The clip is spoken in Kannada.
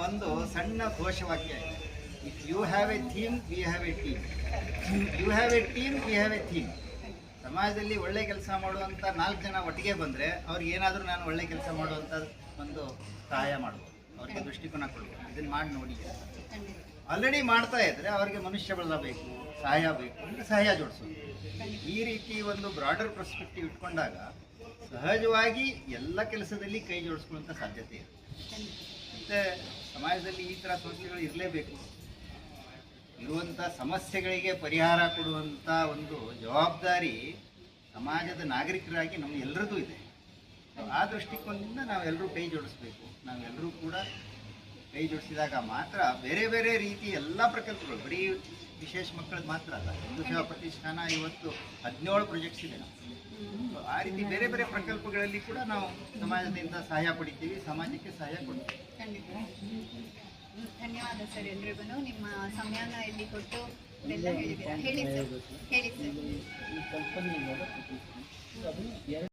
ಒಂದು ಸಣ್ಣ ಘೋಷವಾಕ್ಯ ಇದೆ. If you have a theme we have a team, you have a team we have a theme. ಸಮಾಜದಲ್ಲಿ ಒಳ್ಳೆ ಕೆಲಸ ಮಾಡುವಂಥ 4 ಜನ ಒಟ್ಟಿಗೆ ಬಂದರೆ ಅವ್ರಿಗೆ ಏನಾದರೂ ನಾನು ಒಳ್ಳೆ ಕೆಲಸ ಮಾಡುವಂಥ ಒಂದು ಸಹಾಯ ಮಾಡ್ಬೋದು, ಅವರಿಗೆ ದೃಷ್ಟಿಕೋನ ಕೊಡ್ಬೋದು, ಇದನ್ನು ಮಾಡಿ ನೋಡಿ. ಆಲ್ರೆಡಿ ಮಾಡ್ತಾ ಇದ್ದರೆ ಅವರಿಗೆ ಮನುಷ್ಯ ಬಲ ಬೇಕು, ಸಹಾಯ ಬೇಕು ಅಂದರೆ ಸಹಾಯ ಜೋಡಿಸೋದು. ಈ ರೀತಿ ಒಂದು ಬ್ರಾಡರ್ ಪರ್ಸ್ಪೆಕ್ಟಿವ್ ಇಟ್ಕೊಂಡಾಗ ಸಹಜವಾಗಿ ಎಲ್ಲ ಕೆಲಸದಲ್ಲಿ ಕೈ ಜೋಡಿಸ್ಕೊಳ್ಳುವಂಥ ಸಾಧ್ಯತೆ ಇದೆ. ಮತ್ತು ಸಮಾಜದಲ್ಲಿ ಈ ಥರ ಸಂಸ್ಥೆಗಳು ಇರಲೇಬೇಕು. ಇರುವಂಥ ಸಮಸ್ಯೆಗಳಿಗೆ ಪರಿಹಾರ ಕೊಡುವಂಥ ಒಂದು ಜವಾಬ್ದಾರಿ ಸಮಾಜದ ನಾಗರಿಕರಾಗಿ ನಮ್ಮ ಎಲ್ಲರದ್ದು ಇದೆ. ಆ ದೃಷ್ಟಿಕೋನದಿಂದ ನಾವೆಲ್ಲರೂ ಕೈ ಜೋಡಿಸ್ಬೇಕು. ನಾವೆಲ್ಲರೂ ಕೂಡ ಕೈ ಜೋಡಿಸಿದಾಗ ಮಾತ್ರ ಬೇರೆ ಬೇರೆ ರೀತಿ ಎಲ್ಲ ಪ್ರಕಲ್ಪಗಳು, ಬರೀ ವಿಶೇಷ ಮಕ್ಕಳದ್ದು ಮಾತ್ರ ಅಲ್ಲ, ಹಿಂದೂ ಸೇವಾ ಪ್ರತಿಷ್ಠಾನ ಇವತ್ತು 17 ಪ್ರಾಜೆಕ್ಟ್ಸ್ ಇದೆ ನಾವು. ಆ ರೀತಿ ಬೇರೆ ಬೇರೆ ಪ್ರಕಲ್ಪಗಳಲ್ಲಿ ಕೂಡ ನಾವು ಸಮಾಜದಿಂದ ಸಹಾಯ ಪಡಿತೀವಿ, ಸಮಾಜಕ್ಕೆ ಸಹಾಯ ಕೊಡ್ತೀವಿ. ಧನ್ಯವಾದ ಸರ್. ಎಲ್ರಿಗೂ ನಿಮ್ಮ ಸಮಯನ ಇಲ್ಲಿ ಕೊಟ್ಟು ಎಲ್ಲ ಹೇಳಿದ್ದೀರಾ. ಹೇಳಿ ಸರ್.